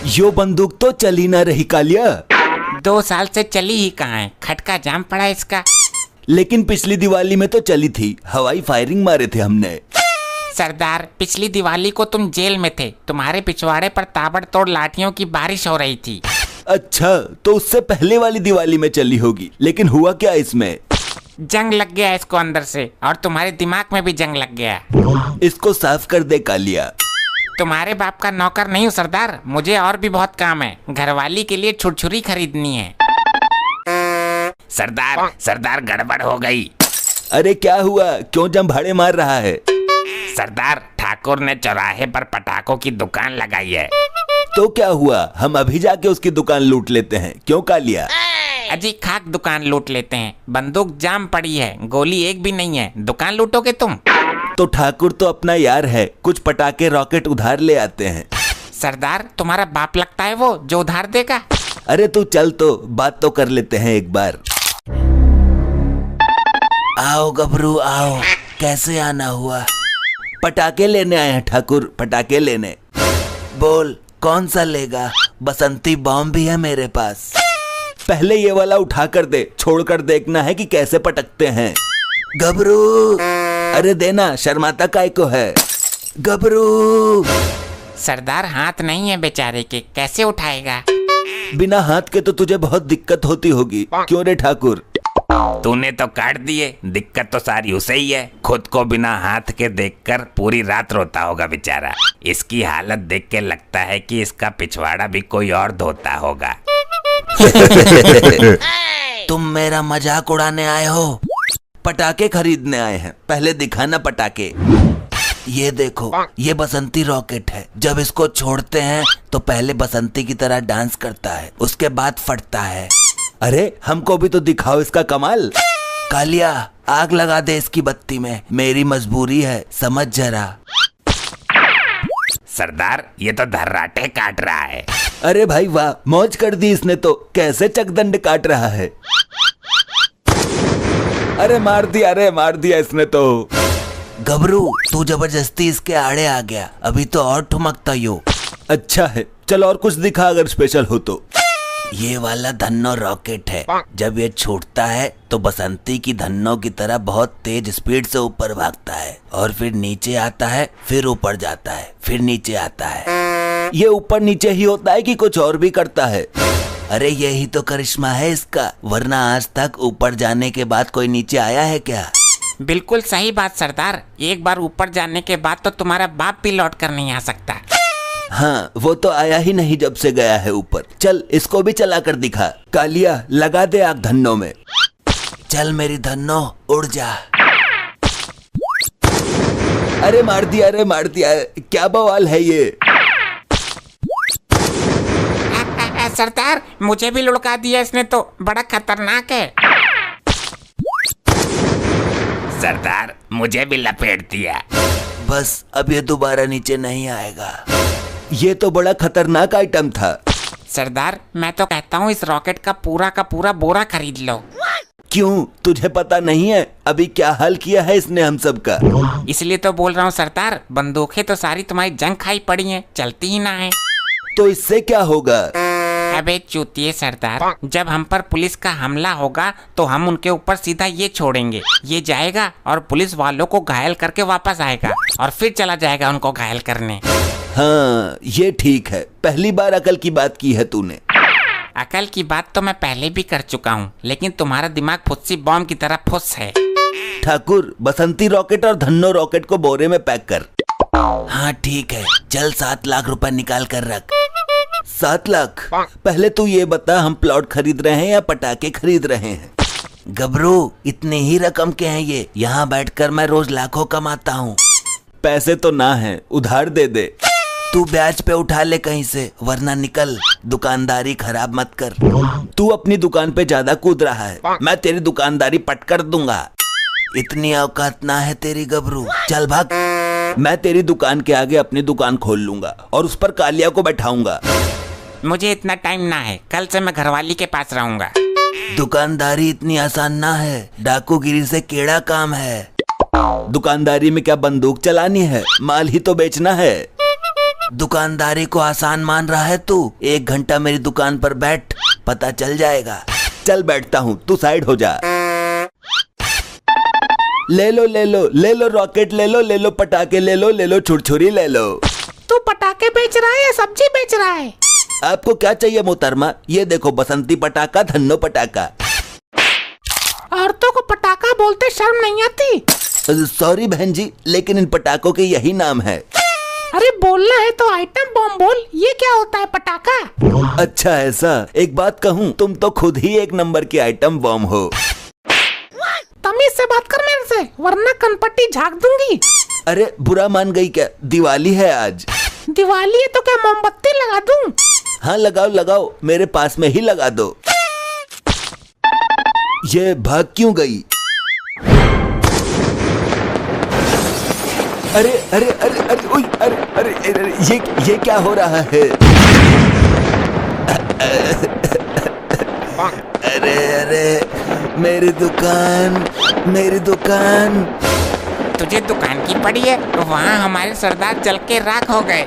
यो बंदूक तो चली ना रही कालिया। 2 साल से चली ही कहाँ है, खटका जाम पड़ा है इसका। लेकिन पिछली दिवाली में तो चली थी, हवाई फायरिंग मारे थे हमने। सरदार, पिछली दिवाली को तुम जेल में थे, तुम्हारे पिछवाड़े पर ताबड़तोड़ लाठियों की बारिश हो रही थी। अच्छा, तो उससे पहले वाली दिवाली में चली होगी। लेकिन हुआ क्या इसमें? जंग लग गया इसको अंदर से, और तुम्हारे दिमाग में भी जंग लग गया। इसको साफ कर दे कालिया। तुम्हारे बाप का नौकर नहीं हूँ सरदार, मुझे और भी बहुत काम है। घरवाली के लिए छुरछुरी खरीदनी है। सरदार गड़बड़ हो गई। अरे क्या हुआ, क्यों जंभाड़े मार रहा है? सरदार, ठाकुर ने चौराहे पर पटाखों की दुकान लगाई है। तो क्या हुआ, हम अभी जाके उसकी दुकान लूट लेते हैं। क्यों कालिया? अजी खाक दुकान लूट लेते हैं, बंदूक जाम पड़ी है, गोली एक भी नहीं है, दुकान लूटोगे तुम? तो ठाकुर तो अपना यार है, कुछ पटाखे रॉकेट उधार ले आते हैं। सरदार, तुम्हारा बाप लगता है वो जो उधार देगा। अरे तू चल, तो बात तो कर लेते हैं एक बार। आओ गबरू आओ, कैसे आना हुआ? पटाखे लेने आए हैं ठाकुर, पटाखे लेने। बोल कौन सा लेगा? बसंती बॉम्ब भी है मेरे पास। पहले ये वाला उठा कर दे, छोड़कर देखना है कि कैसे पटकते हैं। गबरू, अरे देना, शर्माता काय को है? गबरू। सरदार, हाथ नहीं है बेचारे के, कैसे उठाएगा? बिना हाथ के तो तुझे बहुत दिक्कत होती होगी, क्यों रे ठाकुर? तूने तो काट दिए, दिक्कत तो सारी उसे ही है। खुद को बिना हाथ के देखकर पूरी रात रोता होगा बेचारा। इसकी हालत देख के लगता है कि इसका पिछवाड़ा भी कोई और धोता होगा। तुम मेरा मजाक उड़ाने आए हो? पटाखे खरीदने आए हैं, पहले दिखाना पटाखे। ये देखो, ये बसंती रॉकेट है। जब इसको छोड़ते हैं तो पहले बसंती की तरह डांस करता है, उसके बाद फटता है। अरे हमको भी तो दिखाओ इसका कमाल। कालिया, आग लगा दे इसकी बत्ती में, मेरी मजबूरी है, समझ जरा। सरदार, ये तो धर्राटे काट रहा है। अरे भाई वाह, मौज कर दी इसने तो, कैसे चकदंड काट रहा है। अरे मार दिया इसने तो। गबरू, तू जबरदस्ती इसके आड़े आ गया, अभी तो और ठुमकता यो। अच्छा है, चल और कुछ दिखा अगर स्पेशल हो तो। ये वाला धन्नो रॉकेट है, जब ये छूटता है तो बसंती की धन्नो की तरह बहुत तेज स्पीड से ऊपर भागता है, और फिर नीचे आता है, फिर ऊपर जाता है, फिर नीचे आता है। ये ऊपर नीचे ही होता है कि कुछ और भी करता है? अरे यही तो करिश्मा है इसका, वरना आज तक ऊपर जाने के बाद कोई नीचे आया है क्या? बिल्कुल सही बात सरदार, एक बार ऊपर जाने के बाद तो तुम्हारा बाप भी लौट कर नहीं आ सकता। हाँ, वो तो आया ही नहीं जब से गया है ऊपर। चल इसको भी चला कर दिखा। कालिया, लगा दे आग धन्नो में। चल मेरी धन्नो, उड़ जा। अरे मार दिया, क्या बवाल है ये? सरदार, मुझे भी लुढ़का दिया इसने तो, बड़ा खतरनाक है। सरदार, मुझे भी लपेट दिया। बस अब ये दोबारा नीचे नहीं आएगा। ये तो बड़ा खतरनाक आइटम था। सरदार, मैं तो कहता हूँ इस रॉकेट का पूरा बोरा खरीद लो। क्यों, तुझे पता नहीं है अभी क्या हाल किया है इसने हम सब का? इसलिए तो बोल रहा हूँ सरदार, बंदूकें तो सारी तुम्हारी जंग खाई पड़ी हैं, चलती ही ना है। तो इससे क्या होगा? अबे चूतिए सरदार, जब हम पर पुलिस का हमला होगा तो हम उनके ऊपर सीधा ये छोड़ेंगे, ये जाएगा और पुलिस वालों को घायल करके वापस आएगा, और फिर चला जाएगा उनको घायल करने। हाँ, ये ठीक है, पहली बार अकल की बात की है तूने। अकल की बात तो मैं पहले भी कर चुका हूँ, लेकिन तुम्हारा दिमाग फुस्सी बॉम्ब की तरह फुस है। ठाकुर, बसंती रॉकेट और धन्नो रॉकेट को बोरे में पैक कर। हाँ ठीक है, चल 7 लाख रुपए निकाल कर रख। 7 लाख? पहले तू ये बता, हम प्लॉट खरीद रहे हैं या पटाखे खरीद रहे हैं? गबरू, इतनी ही रकम के हैं ये, यहाँ बैठकर मैं रोज लाखों कमाता हूँ। पैसे तो ना है, उधार दे दे। तू ब्याज पे उठा ले कहीं से, वरना निकल, दुकानदारी खराब मत कर। तू अपनी दुकान पे ज्यादा कूद रहा है, मैं तेरी दुकानदारी पट कर दूंगा। इतनी औकात ना है तेरी गबरू, चल भाग। मैं तेरी दुकान के आगे अपनी दुकान खोल लूंगा और उस पर कालिया को बैठाऊंगा। मुझे इतना टाइम ना है, कल से मैं घरवाली के पास रहूंगा। दुकानदारी इतनी आसान ना है, डाकूगिरी से केड़ा काम है। दुकानदारी में क्या बंदूक चलानी है, माल ही तो बेचना है। दुकानदारी को आसान मान रहा है तू? 1 घंटा मेरी दुकान पर बैठ, पता चल जाएगा। चल बैठता हूँ, तू साइड हो जा। ले लो रॉकेट, ले लो पटाखे, ले लो छुरछुरी ले लो। तू पटाखे बेच रहा है या सब्जी बेच रहा है? आपको क्या चाहिए मोहतरमा? ये देखो, बसंती पटाखा, धन्नो पटाखा। औरतों को पटाखा बोलते शर्म नहीं आती? सॉरी बहन जी, लेकिन इन पटाखों के यही नाम है। अरे बोलना है तो आइटम बम बोल, ये क्या होता है पटाखा? अच्छा ऐसा, एक बात कहूँ, तुम तो खुद ही 1 नंबर की आइटम बम हो। तमीज से बात कर मेरे से, वरना कनपट्टी झाँक दूंगी। अरे बुरा मान गई क्या? दिवाली है आज। दिवाली है तो क्या मोमबत्ती लगा दूं? हाँ लगाओ, मेरे पास में ही लगा दो। ये भाग क्यों गई? अरे ओए, अरे ये क्या हो रहा है? अरे मेरी दुकान। तुझे दुकान की पड़ी है? वहाँ हमारे सरदार जल के राख हो गए।